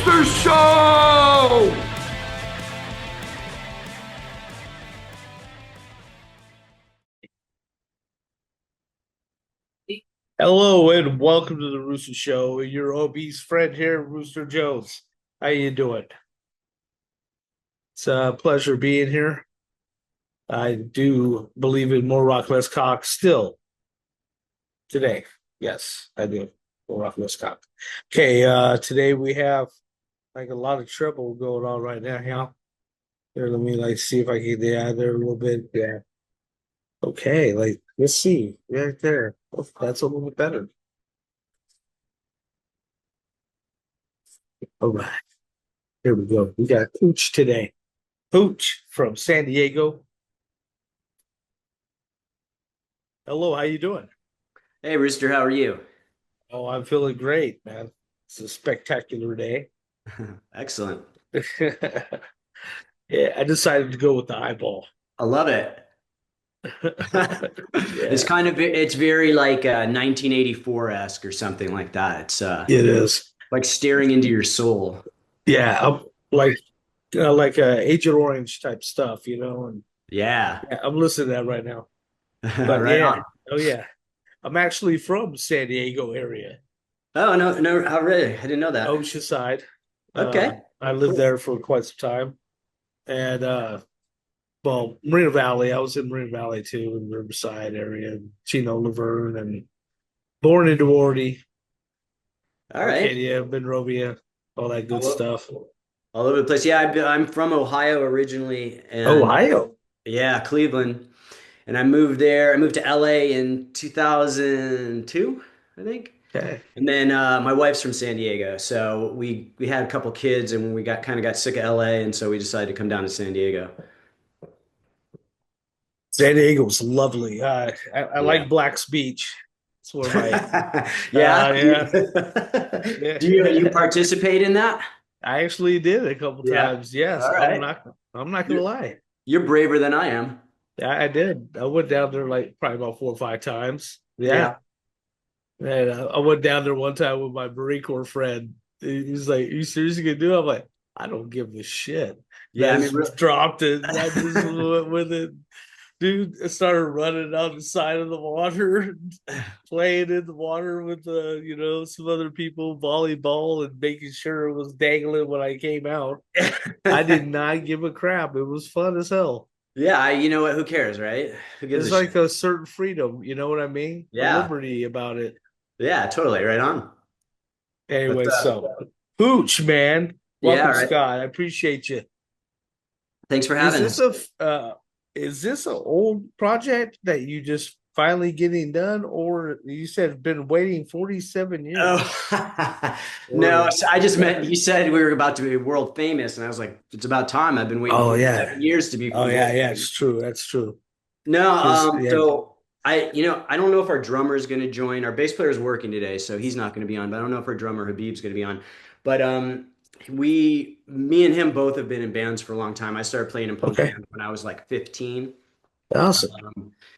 Rooster Show! Hello and welcome to the Rooster Show. Your obese friend here, Rooster Jones. How you doing? It's a pleasure being here. I do believe in more rock, less cock still today. Yes, I do. More rock, less cock. Okay, today we have like a lot of trouble going on right now. Yeah. Here, let me like see if I can get out there a little bit. Yeah. Okay, like let's see. Right there. Oh, that's a little bit better. All right. Here we go. We got Hooch today. Hooch from San Diego. Hello, how you doing? Hey, Rooster, how are you? Oh, I'm feeling great, man. It's a spectacular day. Excellent. Yeah, I decided to go with the eyeball. I love it. Yeah, It's very like 1984-esque or something like that. It's it is. like staring into your soul. Yeah, I'm like Agent Orange type stuff, and Yeah. yeah, I'm listening to that right now. But Right yeah, on. oh yeah, I'm actually from San Diego area, Oh, no, no, how really? I didn't know that. Oceanside. Okay. I lived Cool. there for quite some time, and well, Marina Valley. I was in Marina Valley too, in Riverside area, Chino, Laverne, and born in Duarte, All right. Arcadia, Monrovia, all that good All, o- stuff. all over the place. Yeah, I'm from Ohio originally, and Ohio. yeah, Cleveland. And I moved there. I moved to LA in 2002, I think. Okay. And then my wife's from San Diego, so we had a couple kids, and we got sick of LA, and so we decided to come down to San Diego. San Diego was lovely. I Yeah. like Black's Beach. It's one of my Yeah. yeah yeah. Do you participate in that? I actually did it a couple Yeah. times. Yes, All right. I'm not gonna You're lie. you're braver than I am. I did. I went down there like probably about 4 or 5 times. Yeah. Yeah. And I went down there one time with my Marine Corps friend. He's like, "You seriously gonna do it?" I'm like, "I don't give a shit." And Yeah. I I mean, just dropped it. And I just went with it. Dude, I started running on the side of the water, playing in the water with some other people, volleyball, and making sure it was dangling when I came out. I did not give a crap. It was fun as hell. yeah. You know what? Who cares, right? Who gives It's a shit? like a certain freedom, you know what I mean? A Yeah. liberty about it. Yeah. Totally. Right on. But Anyway, so Hooch, man. yeah. Welcome, Right. Scott. I appreciate you. Thanks for Is having this us. a is this an old project that you just finally getting done, or you said been waiting 47 years? Oh, no, Or so I just meant you said we were about to be world famous, and I was like, it's about time. I've been waiting oh for yeah, 7 years to be oh yeah, world yeah, famous. it's true. That's true. No, Because yeah, so I don't know if our drummer is going to join. Our bass player is working today, so he's not going to be on. But I don't know if our drummer Habib's going to be on. But me and him both have been in bands for a long time. I started playing in punk okay, bands when I was like 15. awesome.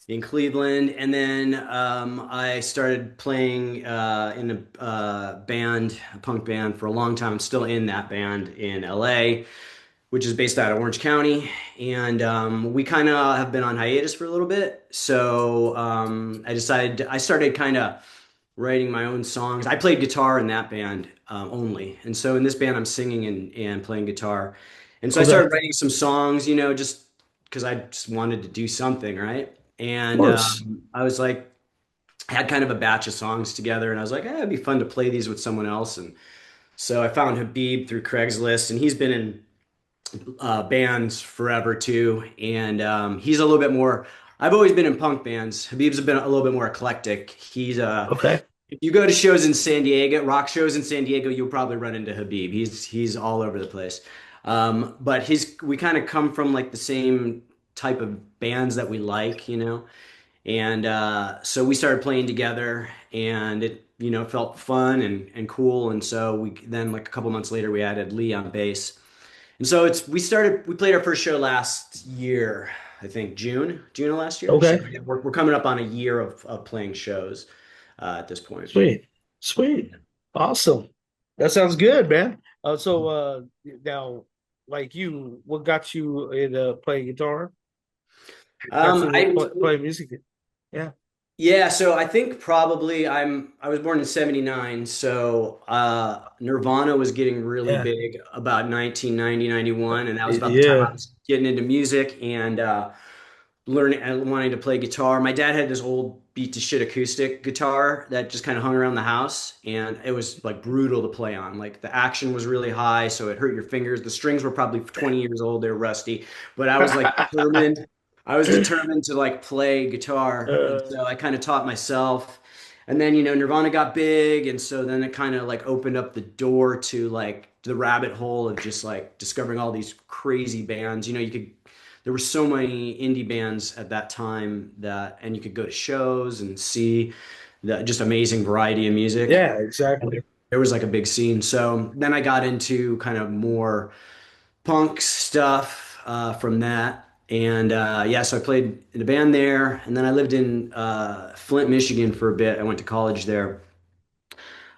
In Cleveland, and then I started playing in a band, a punk band, for a long time. I'm still in that band in LA, which is based out of Orange County, and we kind of have been on hiatus for a little bit. So I started kind of writing my own songs. I played guitar in that band only, and so in this band, I'm singing and playing guitar. And so I Okay, started of writing some songs, just because I just wanted to do something, right? And course. I was like, I had kind of a batch of songs together, and I was like, it'd be fun to play these with someone else. And so I found Habib through Craigslist, and he's been in bands forever too. And he's a little bit more. I've always been in punk bands. Habib's been a little bit more eclectic. Okay, If you go to shows in San Diego, rock shows in San Diego, you'll probably run into Habib. He's all over the place. But we kind of come from like the same type of bands that we like, and so we started playing together, and it felt fun and cool. And so we then, like, a couple months later, we added Lee on bass. And so we played our first show last year, I think June of last year. So okay, yeah, we're coming up on a year of playing shows at this point. sweet, sweet, awesome. That sounds good, man. Now, like you, what got you into playing guitar? Got you into I playing music? Yeah, Yeah, so I think probably I was born in 79, so Nirvana was getting really yeah, big about 1990, 91, and that was about the time I yeah. was getting into music and learning and wanting to play guitar. My dad had this old beat to shit acoustic guitar that just kind of hung around the house, and it was like brutal to play on. Like the action was really high, so it hurt your fingers. The strings were probably 20 years old, they're rusty, but I was like determined. I was determined to like play guitar, and Uh, so I kind of taught myself. And then, Nirvana got big, and so then it kind of like opened up the door to like the rabbit hole of just like discovering all these crazy bands. You could there were so many indie bands at that time and you could go to shows and see the just amazing variety of music. yeah, And exactly. there was like a big scene. So then I got into kind of more punk stuff from that. And yeah, so I played in a band there. And then I lived in Flint, Michigan for a bit. I went to college there.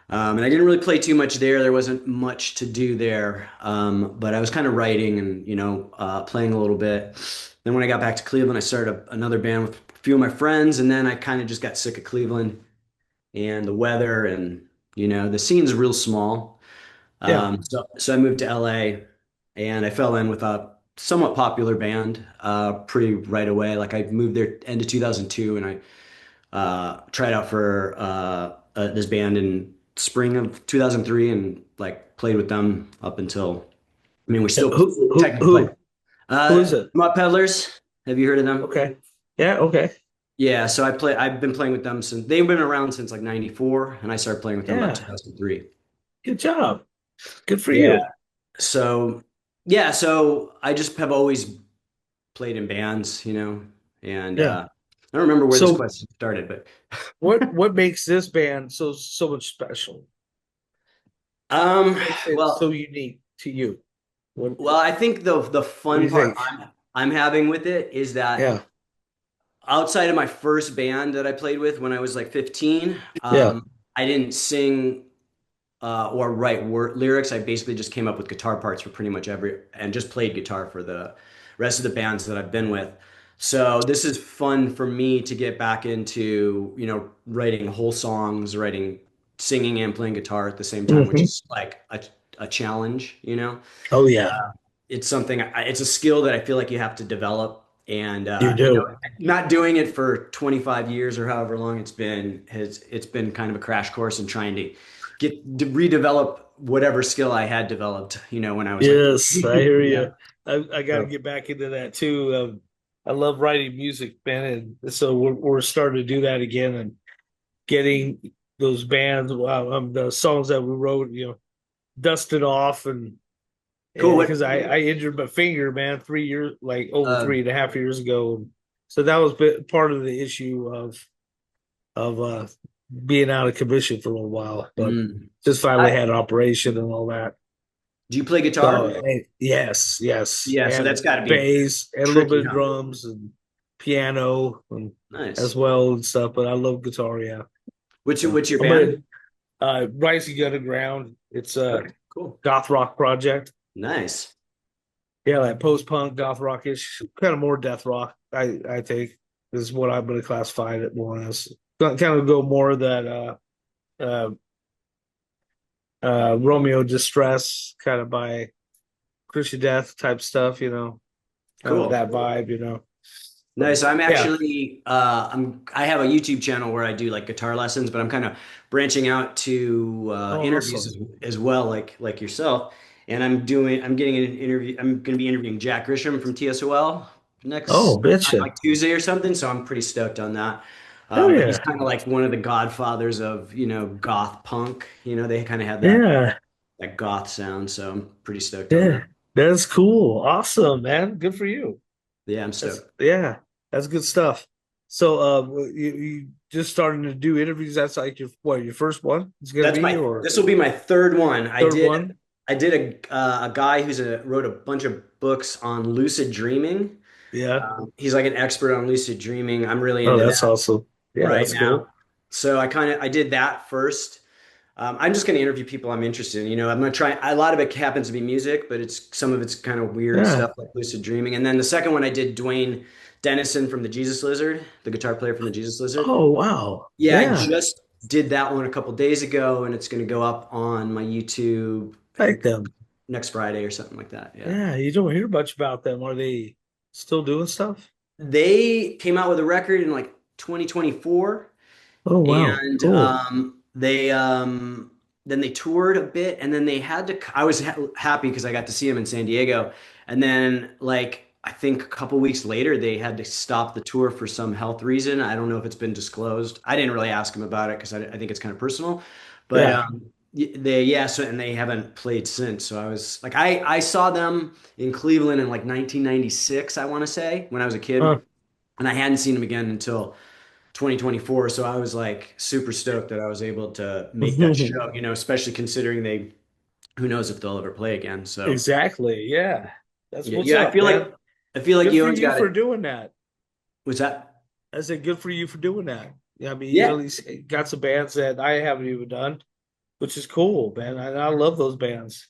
And I didn't really play too much there. There wasn't much to do there. But I was kind of writing and, playing a little bit. Then when I got back to Cleveland, I started another band with a few of my friends. And then I kind of just got sick of Cleveland and the weather. And, the scene's real small. Yeah. So I moved to LA and I fell in with a somewhat popular band pretty right away. Like I moved there end of 2002 and I tried out for this band in spring of 2003 and like played with them up until, I mean, we Yeah. still Who, technically play. who is it? Mud Peddlers. Have you heard of them? Okay. Yeah. Okay. Yeah, so I've been playing with them since they've been around since like 94 and I started playing with them about Yeah. 2003. Good job. Good for Yeah. you. So yeah, so I just have always played in bands, and Yeah. I don't remember where this So question started, but what makes this band so much special? um, What makes it so well, unique to you? What well, I think the what do fun you part think? I'm having with it is that Yeah. outside of my first band that I played with when I was like 15, Yeah. I didn't sing or write lyrics. I basically just came up with guitar parts for pretty much and just played guitar for the rest of the bands that I've been with. So this is fun for me to get back into, writing whole songs, singing and playing guitar at the same time, which Hmm. is like a challenge. Oh yeah. It's something, it's a skill that I feel like you have to develop. And, You do. not doing it for 25 years or however long it's been kind of a crash course in trying to redevelop whatever skill I had developed, when I was like Yes, I 15. hear Yeah. you. I got to So get back into that too. I love writing music, man, and so we're starting to do that again and getting those bands, the songs that we wrote, dusted off and cool. because I injured my finger, man, 3 years, like over Uh, 3.5 years ago. So that was part of the issue of being out of commission for a little while, but mm, just finally I, had an operation and all that. do you play So guitar? yes, yes, Yeah. So and that's got to be bass and a little tricky, bit of huh? drums and piano and as Nice. well and stuff. But I love guitar. Yeah. So What's your I'm band? Rising Underground. It's a Okay, cool. goth rock project. Nice. Yeah, like post punk, goth rockish, kind of more death rock. I think is what I'm going to classify it more as. Kind of go more that uh, Romeo Distress kind of by Christian Death type stuff. Kind of Cool. that vibe. But Nice. I'm yeah. actually I have a YouTube channel where I do like guitar lessons, but I'm kind of branching out to Oh, interviews awesome. as well, like yourself. And I'm getting an interview. I'm going to be interviewing Jack Grisham from TSOL Oh, next bitchin'. like Tuesday or something. So I'm pretty stoked on that. Hell But he's yeah. kind of like one of the godfathers of goth punk. They kind of had Yeah. that goth sound. So I'm pretty stoked on that. Yeah. That's cool. Awesome, man. Good for you. Yeah, I'm That's stoked. yeah. That's good stuff. So you just starting to do interviews. That's like your first one? It's gonna be or This will be my third one. third one? I did a guy wrote a bunch of books on lucid dreaming. Yeah. He's like an expert on lucid dreaming. I'm really Oh, into that's that awesome. Yeah, right that's now. cool. So I did that first. I'm just going to interview people I'm interested in. I'm going to try. A lot of it happens to be music, but some of it's kind of weird Yeah. stuff like lucid dreaming. And then the second one I did Dwayne Dennison from the Jesus Lizard, the guitar player from the Jesus Lizard. Oh wow. Yeah, I Yeah. just did that one a couple days ago, and it's going to go up on my YouTube Like them. next Friday or something like that. Yeah. Yeah, you don't hear much about them. Are they still doing stuff? They came out with a record in like 2024. Oh wow. And Cool. they then they toured a bit, and then they had to. I was happy because I got to see him in San Diego, and then like I think a couple weeks later they had to stop the tour for some health reason. I don't know if it's been disclosed. I didn't really ask him about it because I think it's kind of personal, but Yeah. they yeah. So and they haven't played since. So I was like I saw them in Cleveland in like 1996. I want to say when I was a kid, Huh. and I hadn't seen them again until 2024. So I was like super stoked that I was able to make that show, especially considering who knows if they'll ever play again. So Exactly. Yeah. That's yeah, what's yeah, up, man. I feel like Good you for always you got for it. doing that. What's that? I said good for you for doing that. Yeah, I mean, you at Yeah. least got some bands that I haven't even done, which is cool, man. I love those bands.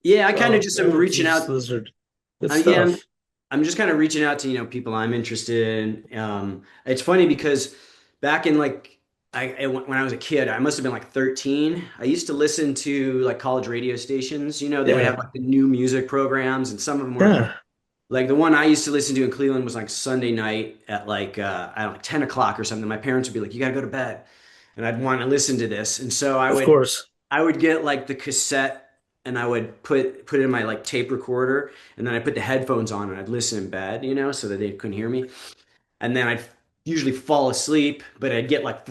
Yeah, I kind of just am Oh, reaching Jesus out. Lizard. Good Yeah, stuff. I'm just kind of reaching out to, people I'm interested in. It's funny because back in like when I was a kid, I must have been like 13. I used to listen to like college radio stations. They would have Yeah. like the new music programs, and some of them were Yeah. like the one I used to listen to in Cleveland was like Sunday night at like I don't know, 10 o'clock or something. My parents would be like, "You gotta go to bed," and I'd want to listen to this, and so Of course. I would get like the cassette and I would put it in my like tape recorder, and then I put the headphones on and I'd listen in bed, so that they couldn't hear me, and then I'd usually fall asleep, but I'd get like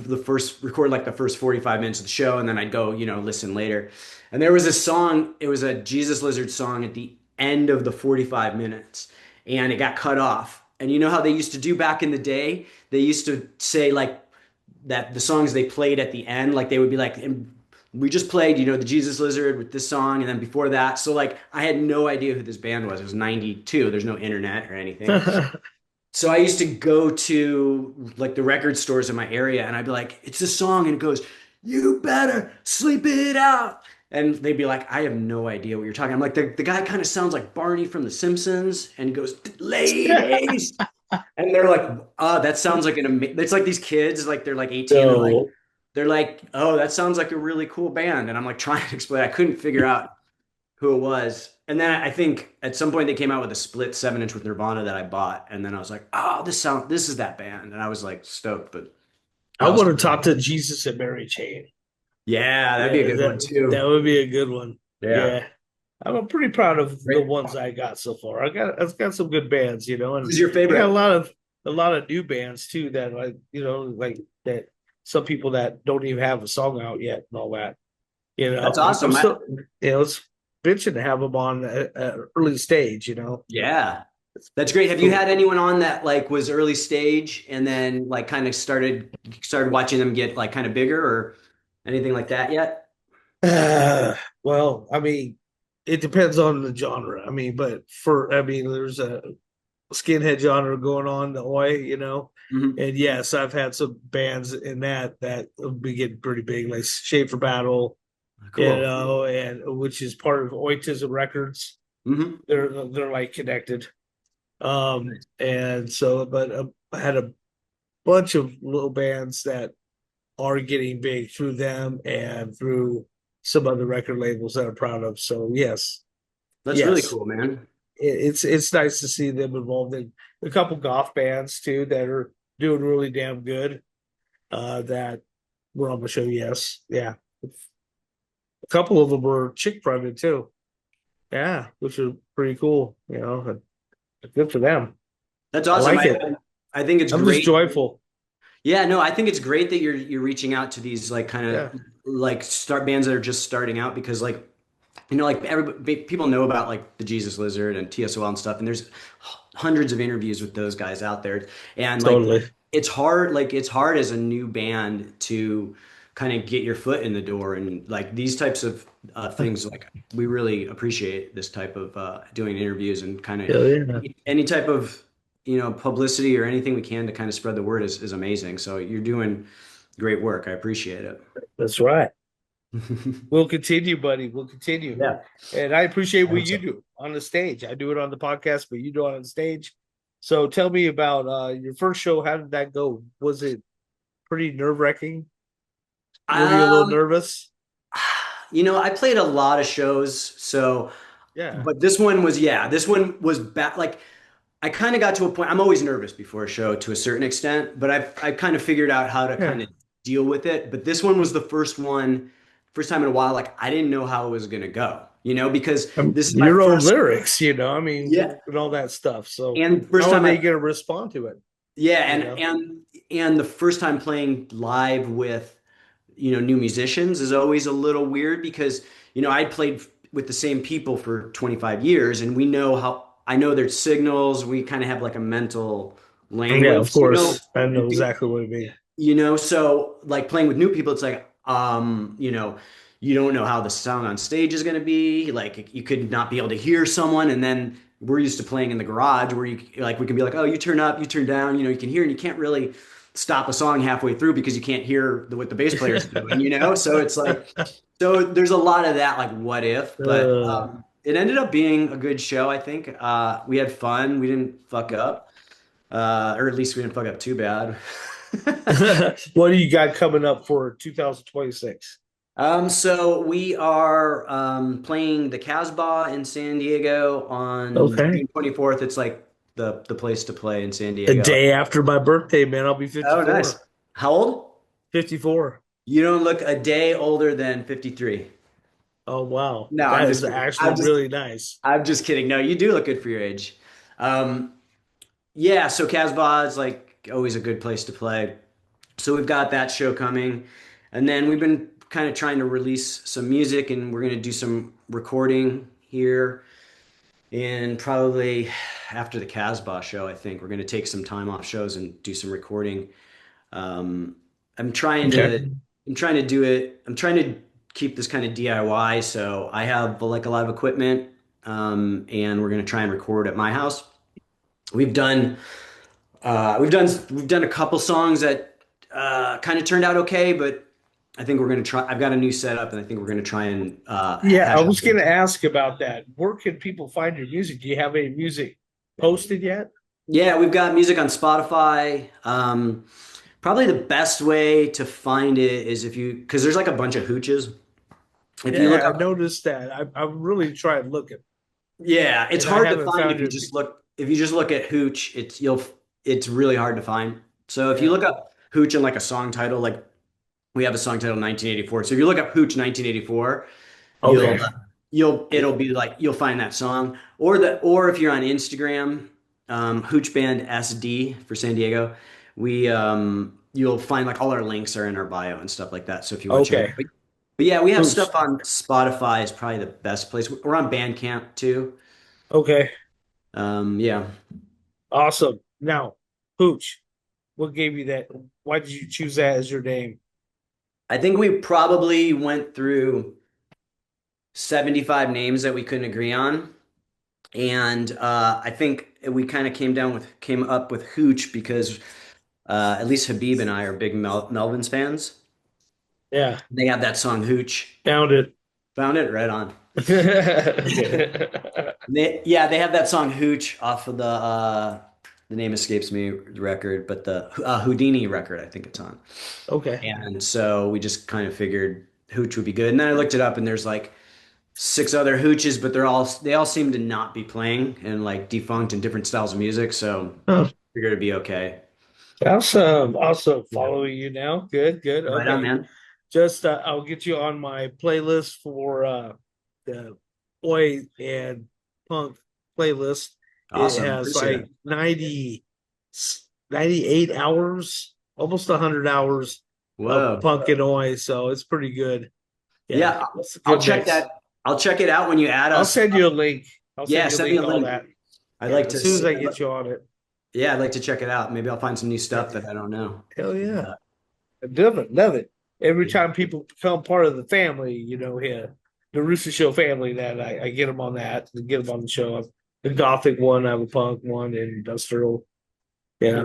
record like the first 45 minutes of the show, and then I'd go, listen later. And there was a song, it was a Jesus Lizard song at the end of the 45 minutes, and it got cut off. And you know how they used to do back in the day? They used to say like that the songs they played at the end, like they would be like, "And we just played, the Jesus Lizard with this song, and then before that." So like I had no idea who this band was. It was 92. There's no internet or anything. So I used to go to like the record stores in my area and I'd be like, "It's a song," and it goes, "You better sleep it out." And they'd be like, "I have no idea what you're talking." I'm like, the guy kind of sounds like Barney from The Simpsons, and he goes, "Ladies." And they're like, "Oh, that sounds like it's like these kids, like they're like 18, No. they're like, "Oh, that sounds like a really cool band." And I'm like trying to explain. I couldn't figure out who it was. And then I think at some point they came out with a split 7-inch with Nirvana that I bought. And then I was like, "Oh, this is that band." And I was like stoked, but I I was, would have talked to Jesus and Mary Chain. yeah, that'd be a Yeah, good one that too. would be a good one. Yeah. Yeah. I'm pretty proud of the Great. ones I got so far. I've got some good bands, and Who's your I got favorite? a lot of new bands too that like that some people that don't even have a song out yet and all that. That's I'm awesome. still it's bitching to have them on at early stage. Yeah. That's great. Have you So had anyone on that like was early stage and then like kind of started watching them get like kind of bigger or anything like that yet? well, I mean, it depends on the genre. I mean, there's a skinhead genre going on the way. Hmm. And yes, I've had some bands in that will be getting pretty big, like Shape for Battle, Cool. and which is part of Autism Records. Hmm. They're like connected. And so, but I had a bunch of little bands that are getting big through them and through some other record labels that I'm proud of. So yes, That's really yes, cool, man. it's nice to see them involved in a couple golf bands too that are doing really damn good. That were on the show. Yes, yeah, a couple of them were chick fronted too. Yeah, which is pretty cool. Good for them. That's I awesome. like it. I think it's I'm just great. joyful. Yeah, no, I think it's great that you're reaching out to these like kind Yeah, of like start bands that are just starting out because like like everybody people know about like the Jesus Lizard and TSOL and stuff, and there's hundreds of interviews with those guys out there, and like totally. it's hard as a new band to kind of get your foot in the door, and like these types of things like we really appreciate this type of doing interviews and kind of Hell yeah, any type of publicity or anything we can to kind of spread the word is amazing. So you're doing great work. I appreciate it. that's right. We'll continue, buddy. We'll continue. Yeah, And I appreciate I what hope you so. do on the stage. I do it on the podcast, but you do it on the stage. So tell me about your first show. How did that go? Was it pretty nerve wracking? Were you a little Um, nervous? I played a lot of shows, so Yeah. but this one was yeah, this one was bad. Like I kind of got to a point. I'm always nervous before a show to a certain extent, but I kind of figured out how to kind Yeah. of deal with it. But this one was the first one, first time in a while. Like I didn't know how it was gonna go, because this is my Your own first. lyrics, I mean, Yeah, and all that stuff. So and first how are time they I going to respond to it? yeah, You and know? and the first time playing live with new musicians is always a little weird because I played with the same people for 25 years and we know how I know their signals. We kind of have like a mental Yeah, language, of course. I know and exactly what you mean. so like playing with new people, it's like, you don't know how the sound on stage is going to be. Like you could not be able to hear someone. And then we're used to playing in the garage where we can be like, oh, you turn up, you turn down, you can hear, and you can't really stop a song halfway through because you can't hear what the bass player's doing, So it's like, so there's a lot of that, like what if, but, uh, it ended up being a good show. I think, we had fun. We didn't fuck up, or at least we didn't fuck up too bad. what do you got coming up for 2026? So we are playing the Casbah in San Diego on Okay. June 24th. It's like the place to play in San A Diego. day after my birthday, man, I'll be Oh, nice. 54. How old? 54. You don't look a day older than 53. Oh, wow. No, I'm That just is kidding. actually really nice. I'm just kidding. No, you do look good for your age. Um, yeah, so Casbah is like always a good place to play. So we've got that show coming. And then we've been kind of trying to release some music and we're going to do some recording here. And probably after the Casbah show, I think we're going to take some time off shows and do some recording. Um, I'm trying Okay. to, I'm trying to do it. I'm trying to keep this kind of DIY. So I have like a lot of equipment, and we're going to try and record at my house. We've done, we've done a couple songs that kind of turned out okay, but I think we're going to try. I've got a new setup, and I think we're going to try and Yeah, I hash was out. going to ask about that. Where can people find your music? Do you have any music posted yet? Yeah, we've got music on Spotify. Probably the best way to find it is because there's like a bunch of hooches. If you look Yeah, I up, noticed that. I'm really trying looking, yeah, it's and I hard to haven't find found if you your. just look. If you just look at hooch, it's really hard to find. So if you Yeah. look up hooch and like a song title, like we have a song title 1984. So if you look up hooch 1984, you'll Okay. it'll be like you'll find that song or if you're on Instagram, Hooch Band SD for San Diego, we you'll find like all our links are in our bio and stuff like that. So if you want to check it Okay. out. But yeah, we have Oops. stuff on Spotify is probably the best place. We're on Bandcamp too. Okay. Yeah. Awesome. Now, Hooch, what gave you that? Why did you choose that as your name? I think we probably went through 75 names that we couldn't agree on. And I think we kind of came up with Hooch because at least Habib and I are big Melvins fans. Yeah, They have that song Hooch. found it. Found it right on. Okay. They have that song Hooch off of the name escapes me the record, but the Houdini record I think it's on. Okay. And so we just kind of figured Hooch would be good. And then I looked it up and there's like six other Hooches, but they all seem to not be playing and like defunct and different styles of music. So Oh, figured it'd be okay. awesome. Also Yeah. following you now. Good, good. Right on, Okay. man. Just I'll get you on my playlist for the Oi and Punk playlist. It Awesome. has Appreciate like it. 98 hours, almost 100 hours of Whoa. Punk and Oi, so it's pretty good. Yeah, Yeah, it's a I'll good check mix. that. I'll check it out when you add I'll us. send you a link. I'll send Yeah, you a send me link, a all link. that. I'd Yeah, like as to soon as see. I get you on it. Yeah, I'd like to check it out. Maybe I'll find some new stuff that I don't know. Hell yeah. Uh, I love it. Love it. Every yeah. time people become part of the family, here, the Rooster Show family, that I get them on that, and get them on the show. The Gothic one, I have a punk one, and industrial.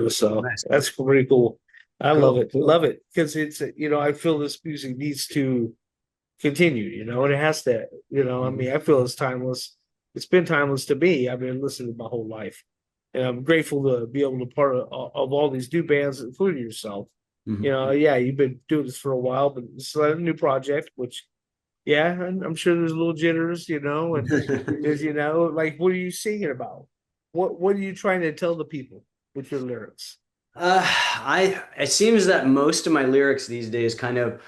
So Nice. that's pretty cool. I love Cool. it. Love it. Because it's, I feel this music needs to continue, and it has to, I mean, I feel it's timeless. It's been timeless to me. I've been listening my whole life. And I'm grateful to be able to of all these new bands, including yourself. Mhm. Yeah, you've been doing this for a while, but it's a new project, which, yeah, and I'm sure there's a little jitters, and is, like, what are you singing about? What are you trying to tell the people with your lyrics? it seems that most of my lyrics these days kind of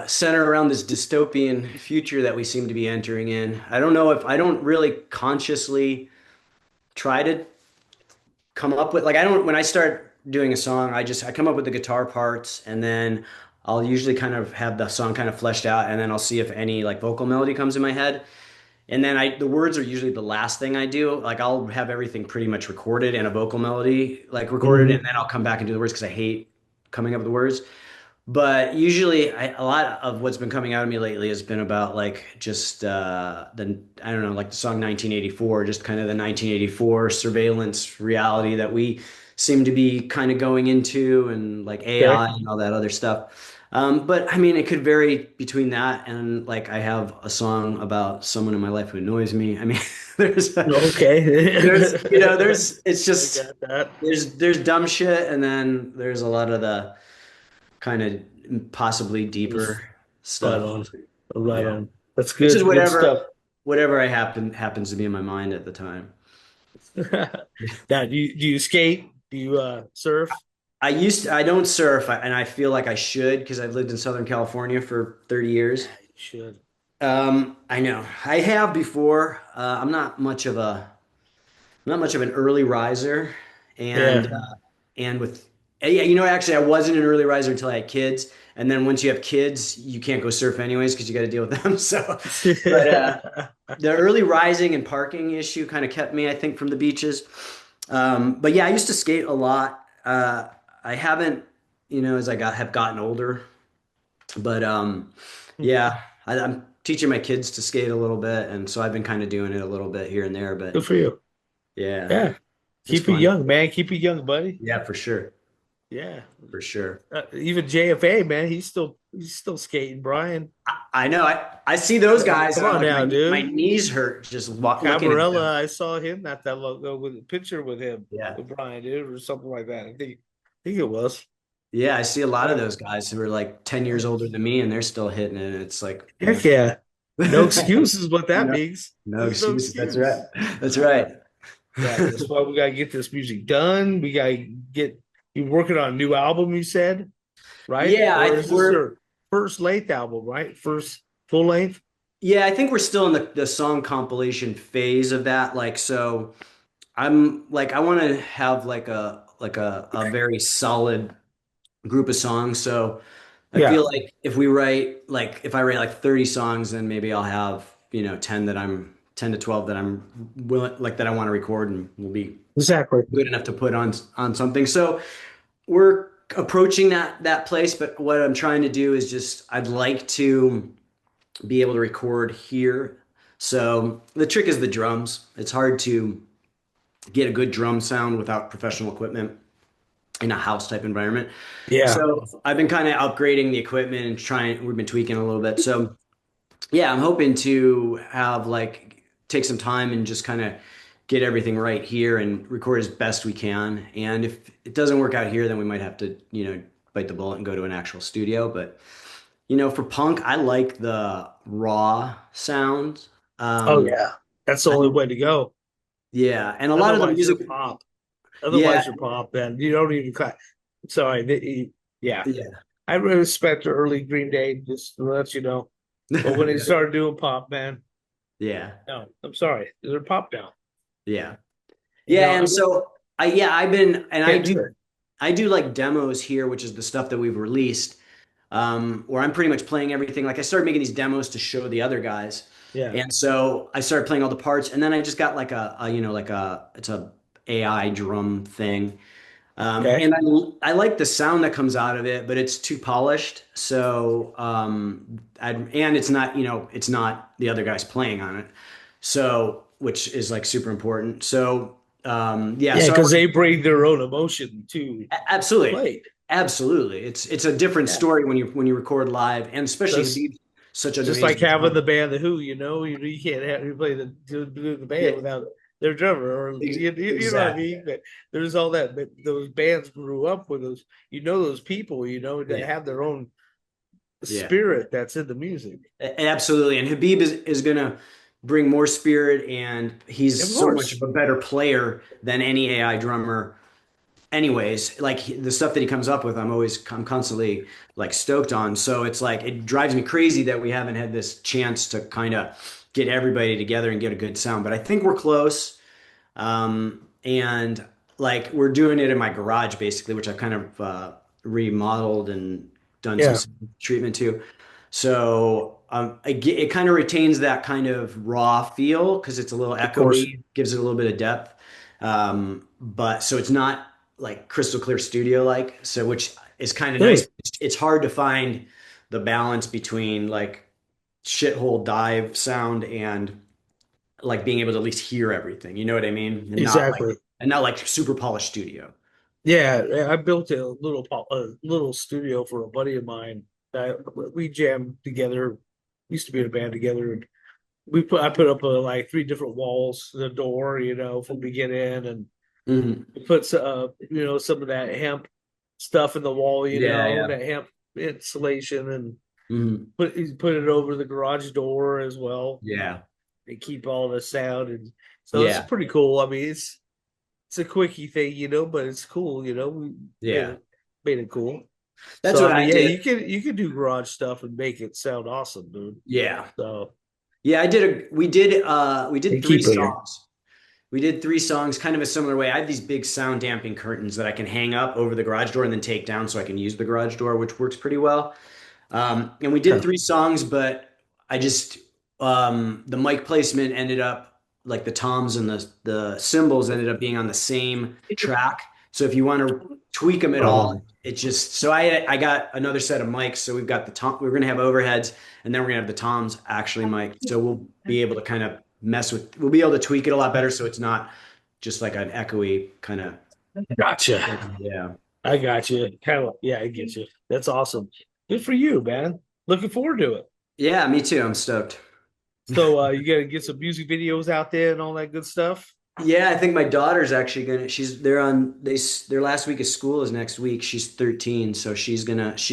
center around this dystopian future that we seem to be entering in. I don't know if I don't really consciously try to come up with like I don't when I start doing a song, I come up with the guitar parts and then I'll usually kind of have the song kind of fleshed out and then I'll see if any like vocal melody comes in my head. And then the words are usually the last thing I do. Like I'll have everything pretty much recorded and a vocal melody like recorded and Mhm. then I'll come back and do the words because I hate coming up with the words. But usually, a lot of what's been coming out of me lately has been about like just the I don't know, like the song 1984, just kind of the 1984 surveillance reality that we seem to be kind of going into, and like AI Okay. and all that other stuff. But I mean, it could vary between that and like I have a song about someone in my life who annoys me. I mean, there's there's Okay. there's it's I just got that. there's dumb shit, and then there's a lot of the kind of possibly Just deeper right stuff. on. Right Yeah. on. That's It's just good. Good stuff. whatever I happens to be in my mind at the time. Now, do you skate? Do you surf? I don't surf and I feel like I should because I've lived in Southern California for 30 years. Yeah, you should. I know. I have before. I'm not much of an early riser and Yeah. and with yeah, actually I wasn't an early riser until I had kids. And then once you have kids, you can't go surf anyways because you got to deal with them. So, but the early rising and parking issue kind of kept me, I think, from the beaches. But yeah, I used to skate a lot. I haven't, as have gotten older. But yeah, I'm teaching my kids to skate a little bit, and so I've been kind of doing it a little bit here and there. Good But for you. yeah, Yeah. it's Keep it fun. young, man. Keep it young, buddy. Yeah, for sure, Yeah. for sure. Even JFA, man, he's still skating, Brian. I know. I see those guys, Come and I'm on like, now, my dude. knees hurt just looking at Cabarella, them. I saw him not that long ago with a picture with him, Yeah. with Brian, dude, or something like that. I think it was. Yeah, I see a lot of Yeah. those guys who are like 10 years Yeah. older than me and they're still hitting it. And it's like, Heck yeah. No excuses what that no, means. no There's no excuses. That's right. excuse. That's Yeah. right. Yeah. That's why we gotta get this music done. We gotta get you working on a new album, you said, right? Yeah, Or is this your first length album, right? First full length? I think we're still in the song compilation phase of that. Like, so I'm like, I want to have like a very solid group of songs. So I Yeah, feel like if I write like 30 songs, then maybe I'll have, 10 to 12 that I'm willing, like that I want to record and will be exactly. good enough to put on something. So we're approaching that place, but what I'm trying to do is just I'd like to be able to record here. So the trick is the drums. It's hard to get a good drum sound without professional equipment in a house type environment. Yeah. So I've been kind of upgrading the equipment and we've been tweaking a little bit. So yeah, I'm hoping to have like take some time and just kind of get everything right here and record as best we can. And if it doesn't work out here, then we might have to, bite the bullet and go to an actual studio. But, for punk, I like the raw sound. Oh Um, yeah. That's the I, only way to go. yeah, and a lot of the Otherwise, music, you're pop. yeah, Otherwise, you're pop, and you don't even cut. Sorry. Yeah. yeah, I really respect the early Green Day, just to let you know. But when they started doing pop, man, yeah, no, I'm sorry. They're pop now. yeah, You yeah. know, And so I've been, and can't do it. I do like demos here, which is the stuff that we've released, where I'm pretty much playing everything. Like I started making these demos to show the other guys, Yeah. and so I started playing all the parts, and then I just got like it's a AI drum thing, Okay. and I like the sound that comes out of it, but it's too polished. So and it's not the other guys playing on it, so which is like super important. So yeah, Yeah, so because they bring their own emotion to absolutely. play. Absolutely. It's a different Yeah. story when you record live and especially Does Habib such an Just like amazing having drummer. the band The Who, you can't have you play the Yeah, band without their drummer, or you know what I exactly. mean. But there's all that. But those bands grew up with those. Those people. That Yeah, have their own yeah. spirit that's in the music. Absolutely. And Habib is going to bring more spirit, and Of he's so much course. of a better player than any AI drummer. Anyways, like the stuff that he comes up with, I'm constantly like stoked on. So it's like, it drives me crazy that we haven't had this chance to kind of get everybody together and get a good sound. But I think we're close. And like we're doing it in my garage basically, which I've kind of remodeled and done some Yeah, treatment to. So it kind of retains that kind of raw feel because it's a little of course. echoey, gives it a little bit of depth. But so it's not like crystal clear studio like, so which is kind of nice. Good. It's hard to find the balance between like shithole dive sound and like being able to at least hear everything. You know what I mean? Exactly. And not like super polished studio. Yeah, I built a little studio for a buddy of mine. That we jammed together. Used to be in a band together, and I put up like three different walls, the door, from beginning, and Hmm. put some of that hemp stuff in the wall, Yeah, yeah. that hemp insulation, and Hmm. put it over the garage door as well. Yeah. And keep all the sound, and so it's Yeah. pretty cool. I mean, it's a quickie thing, but it's cool. We made Yeah. it made it cool. That's So what I I mean, yeah, did. you can do garage stuff and make it sound awesome, dude. Yeah. So Yeah, we did and three keep it. songs. We did three songs kind of a similar way. I have these big sound damping curtains that I can hang up over the garage door and then take down so I can use the garage door, which works pretty well. And we did Yeah. three songs, but I just the mic placement ended up like the toms and the cymbals ended up being on the same track. So if you want to tweak them at all, Um, it just so I got another set of mics. So we've got the tom. We're gonna have overheads, and then we're gonna have the toms actually mic. So we'll be able to kind of we'll be able to tweak it a lot better. So it's not just like an echoey kind of. gotcha. Yeah. I got you. Kind of, yeah, I get you. That's awesome. Good for you, man. Looking forward to it. Yeah, me too. I'm stoked. So you got to get some music videos out there and all that good stuff. Yeah, I think my daughter's actually gonna. They're on their last week of school is next week. She's 13, so she's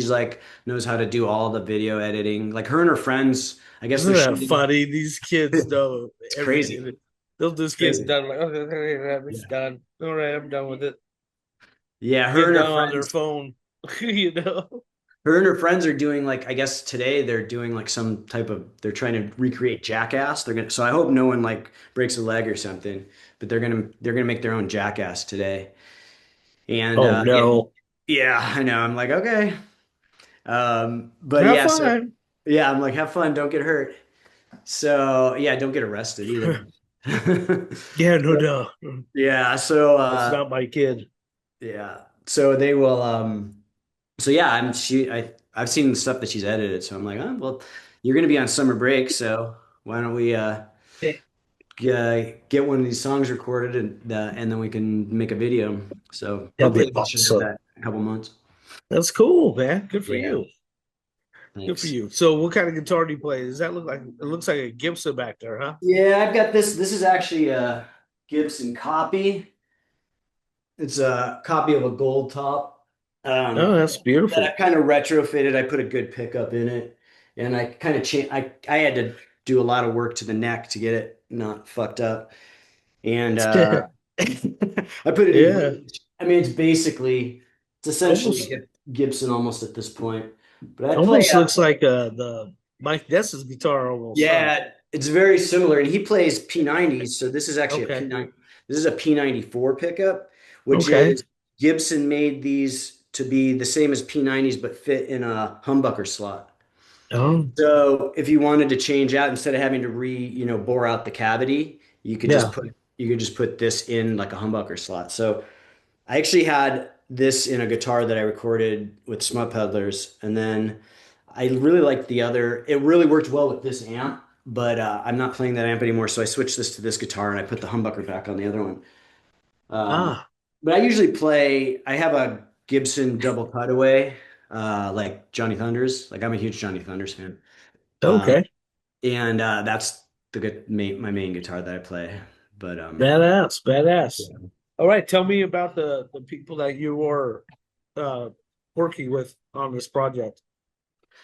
like knows how to do all the video editing. Like her and her friends, I guess they're Isn't that shooting. funny? These kids know It's crazy, everything. They'll just get crazy. done like, okay, it's Yeah, done. All right, I'm done with it. yeah. Get done on their phone, you know. Her and her friends are doing like I guess today they're doing like some type of they're trying to recreate Jackass. They're gonna. So I hope no one like breaks a leg or something. But they're gonna make their own Jackass today. And Oh yeah, no. yeah, I know. I'm like okay. But Have yeah, so fun. yeah, I'm like, have fun, don't get hurt. So yeah, don't get arrested either. Yeah, no, no. Yeah, so That's not my kid. yeah, so they will. So yeah, I've seen the stuff that she's edited, so I'm like, oh well, you're gonna be on summer break, so why don't we get one of these songs recorded and then we can make a video. So That'd hopefully be we should have awesome. that in a couple months. That's cool, man. Good for Yeah, you. Good for thanks. you. So, what kind of guitar do you play? Does that look like? It looks like a Gibson back there, huh? Yeah, I've got this. This is actually a Gibson copy. It's a copy of a gold top Oh, that's that I beautiful. kind of retrofitted. I put a good pickup in it, and I kind of changed. I had to do a lot of work to the neck to get it not fucked up, and I put it in Yeah, bridge. I mean, it's essentially almost Gibson almost at this point. But I play. almost looks like the Mike Ness's guitar almost, huh? Yeah, it's very similar, and he plays P90s. So this is actually a Okay, P9. This is a P94 pickup, which okay. is Gibson made these to be the same as P90s, but fit in a humbucker slot. Oh, So if you wanted to change out instead of having to bore out the cavity, yeah. you could just put this in like a humbucker slot. So I actually had this in a guitar that I recorded with Smut Peddlers, and then I really liked the other. It really worked well with this amp, but I'm not playing that amp anymore, so I switched this to this guitar and I put the humbucker back on the other one. Um, Ah, but I usually play. I have a Gibson double cutaway, like Johnny Thunders. Like I'm a huge Johnny Thunders fan. Um, Okay. and that's my main guitar that I play. But Badass, badass. yeah. All right, tell me about the people that you were uh working with on this project.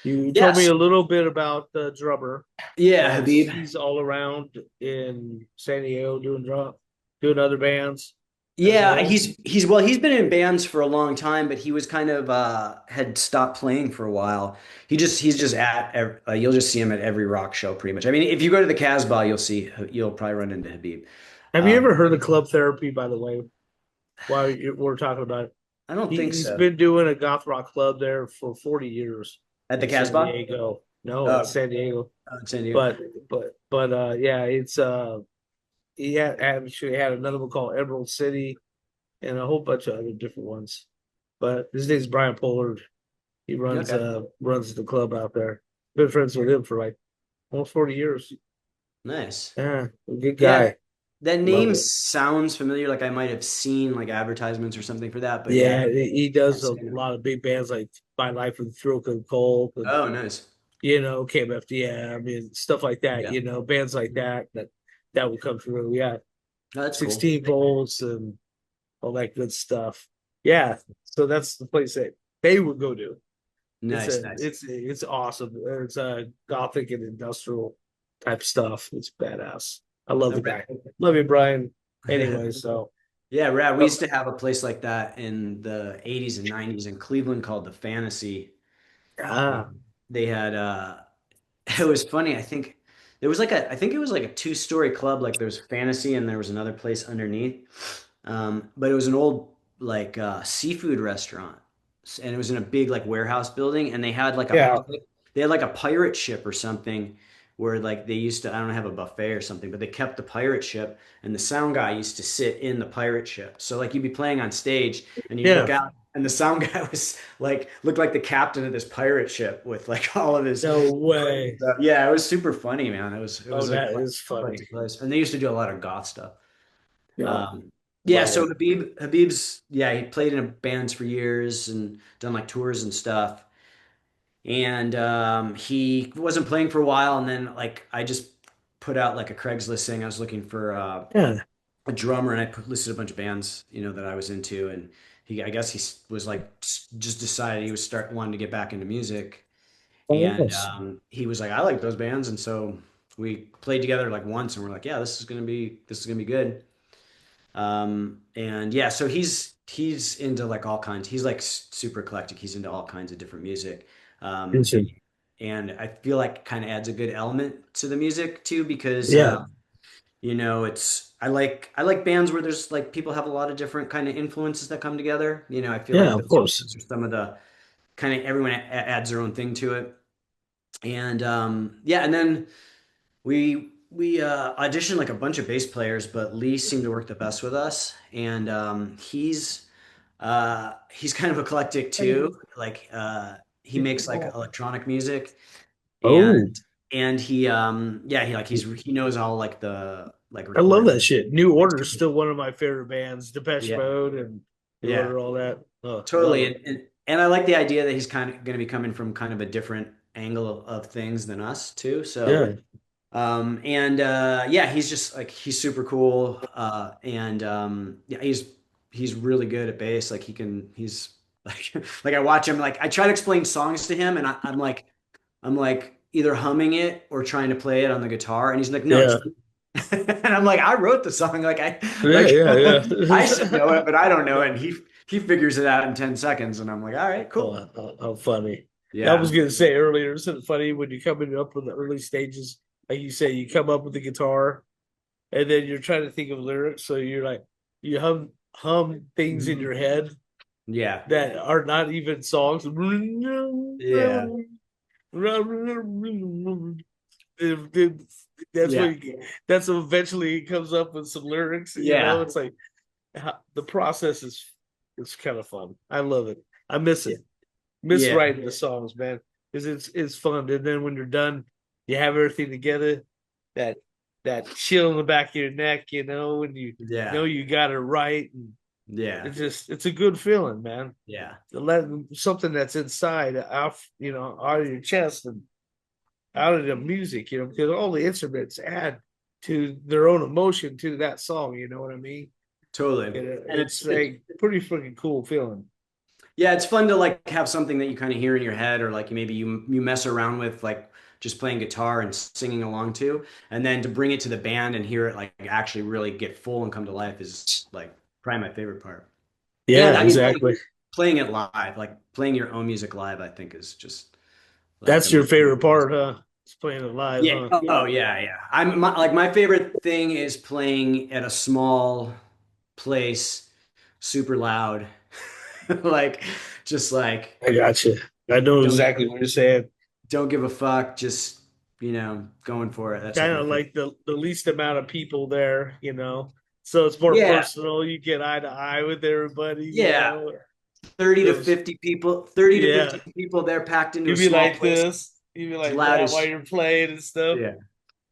You told me Yes, a little bit about the drummer yeah, that Habib. he's all around in San Diego doing other bands as Yeah, well. he's been in bands for a long time, but he was kind of had stopped playing for a while. He's just you'll just see him at every rock show pretty much. I mean, if you go to the Casbah, you'll probably run into Habib. Have you Um, ever heard of Club Therapy, by the way, we're talking about it? I don't think He's so. been doing a goth rock club there for 40 years At the in San Casbah? Diego. No, in Oh, San Diego. in San Diego. But yeah, it's he had actually had another one called Emerald City and a whole bunch of other different ones. But his name's Brian Pollard. He Okay. runs the club out there. Been friends with him for like almost 40 years. Nice. Yeah, a good Yeah, guy. that Love name it. sounds familiar. Like I might have seen like advertisements or something for that, but yeah, Yeah, he can't does a say no. lot of big bands like My Life with Thrill and Cold and Oh, nice. KMFD, yeah, I mean stuff like that, Yeah. bands like that would come through. Yeah. Oh, that's cool. 16 volts and all that good stuff. Yeah. So that's the place that they would go to. Nice, nice. It's awesome. It's gothic and industrial type stuff. It's badass. I love the guy. Love you, Brian. Anyway, so Yeah, rad. We uh, used to have a place like that in the 80s and 90s in Cleveland called the Fantasy. ah, And they had it was funny. I think it was like a two-story club. Like there was Fantasy and there was another place underneath. But it was an old like seafood restaurant. And it was in a big like warehouse building and yeah, they had like a pirate ship or something where like they used to I don't know, have a buffet or something, but they kept the pirate ship and the sound guy used to sit in the pirate ship. So like you'd be playing on stage and you'd look yeah. out and the sound guy was like looked like the captain of this pirate ship with like all of his No way. yeah, it was super funny, man. It Oh, was a that is funny. eclectic place. And they used to do a lot of goth stuff. Yeah, Yeah, love so it. Habib's yeah, he played in bands for years and done like tours and stuff. And he wasn't playing for a while, and then like I just put out like a Craigslist saying I was looking for Yeah. a drummer, and listed a bunch of bands that I was into, and I guess was like just decided he was start wanting to get back into music, Oh, and yes. he was like I like those bands, and so we played together like once, and we're like yeah this is gonna be good. And yeah, so he's into like all kinds. He's like super eclectic. He's into all kinds of different music. Um, Interesting. and I feel like kind of adds a good element to the music too because Yeah. it's I like bands where there's like people have a lot of different kind of influences that come together. I feel Yeah, like of course. those are some of the kind of everyone adds their own thing to it. And yeah, and then we auditioned like a bunch of bass players, but Lee seemed to work the best with us, and he's kind of eclectic too. Like he makes like electronic music, and Oh, yeah he knows all like the like I love that recording. shit. New Order is still one of my favorite bands. Depeche Yeah, Mode and New yeah, Order, all that. Oh, love totally. it. And I like the idea that he's kind of going to be coming from kind of a different angle of things than us too. So. Yeah, And yeah, he's just like he's super cool. And yeah, he's really good at bass. Like he's like like I watch him like I try to explain songs to him and I'm like either humming it or trying to play it on the guitar and he's like no, yeah, just and I'm like I wrote the song like I yeah, like yeah, I should know it yeah. but I don't know it and he figures it out in 10 seconds and I'm like all right, Oh, cool. how funny. I was Yeah. gonna say earlier, isn't it funny when you come in up in the early stages, like you say, you come up with the guitar and then you're trying to think of lyrics, so you're like you hum things in your head Yeah. that are not even songs. Yeah. It- that's Yeah. what that's eventually it comes up with some lyrics. Yeah. It's like the process is it's kind of fun. I love it. I miss Yeah. it. Miss Yeah. writing the songs, man, because it's fun. And then when you're done, you have everything together. That that chill in the back of your neck, when you know Yeah. you got it right, and Yeah. it's a good feeling, man. Yeah. To let something that's inside out, out of your chest, and out of the music, because all the instruments add to their own emotion to that song. You know what I mean? Totally. And And it's a pretty freaking cool feeling. yeah, it's fun to like have something that you kind of hear in your head, or like maybe you mess around with, like just playing guitar and singing along to, and then to bring it to the band and hear it like actually really get full and come to life is like probably my favorite part. And Yeah, I mean, exactly. playing it live, like playing your own music live, I think is just like That's the your most. favorite part, huh? It's playing it live, Yeah. huh? Oh yeah, yeah. Like my favorite thing is playing at a small place, super loud, like just like I got you. I know don't exactly what you're saying. don't give a fuck, just going for it. That's like Kind my of favorite. like the least amount of people there, so it's more Yeah, personal. You get eye to eye with everybody, yeah. 30 to Those, 50 people, 30 to yeah. 50 people there packed into You a be small like place. this. You be As like loud that while as you're playing and stuff. yeah.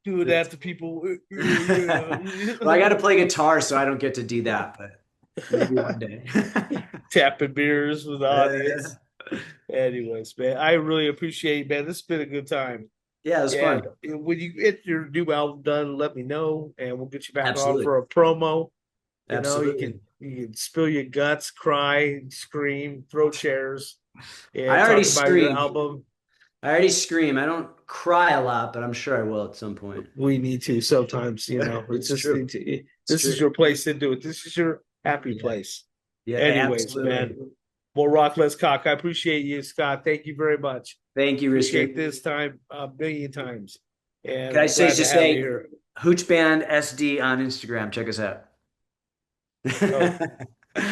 Doing that It's, to people. well, I got to play guitar, so I don't get to do that, but maybe one day. Tapping beers with the Uh, audience. Anyways, man, I really appreciate, man. This has been a good time. yeah, it was And fun. when you get your new album done, let me know, and we'll get you back on Absolutely. for a promo. You Absolutely. can spill your guts, cry, scream, throw chairs, I and already talk about your scream. album. I already scream. I don't cry a lot, but I'm sure I will at some point. We need to sometimes, It's It's just true. It's this is true. your place to do it. This is your happy Yeah. place. Yeah, Anyways, absolutely. man. Well, Rock Let's Cock. I appreciate you, Scott. Thank you very much. Thank you, Rooster. Appreciate this time a million times. And Can I I'm say glad to just have you say here. Hooch Band SD on Instagram. Check us out. Oh,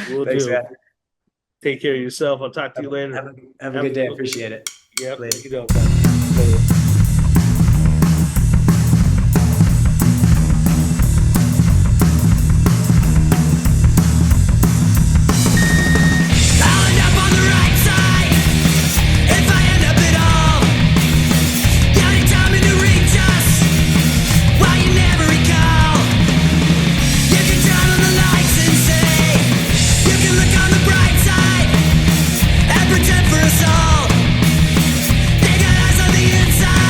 we'll Thanks, do. man. Take care of yourself. I'll talk to Have, you later. have a Have good day. a Appreciate it. Yep. Later. You know, later. Pretend for us all. They got eyes on the inside.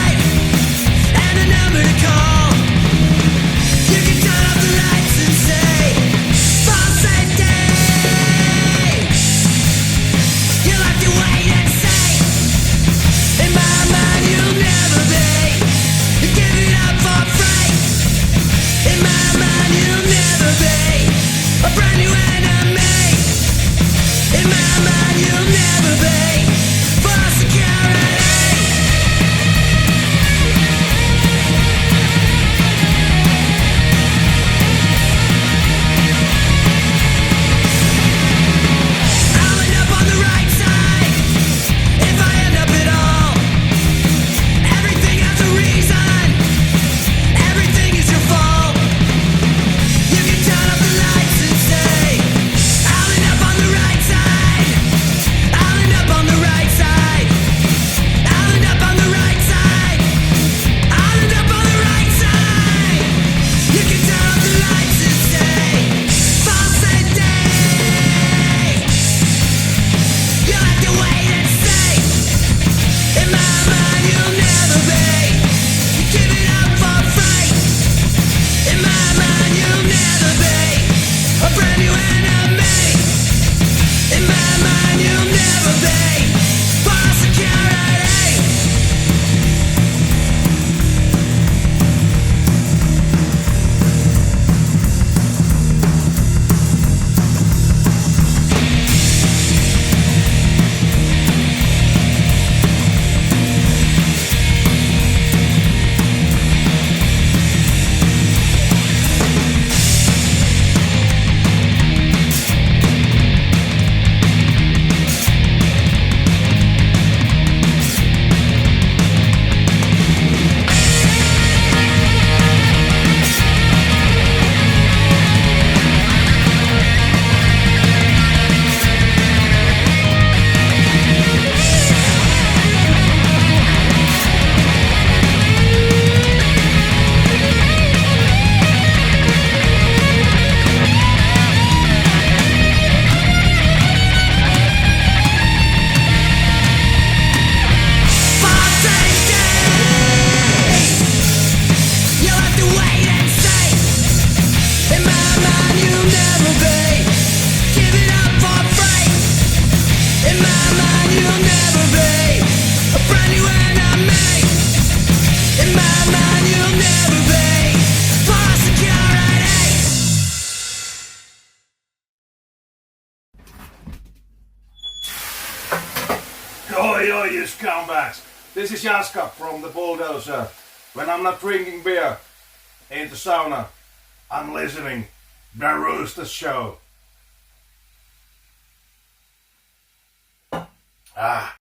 my mind, you'll never be. Give it up for free. In my mind, you'll never be a brand new enemy. In my mind, you'll never be for security. Oi, oi, you scumbags! This is Jaska from the Bulldozer. When I'm not drinking beer in the sauna, I'm listening the Roosta show. Ah.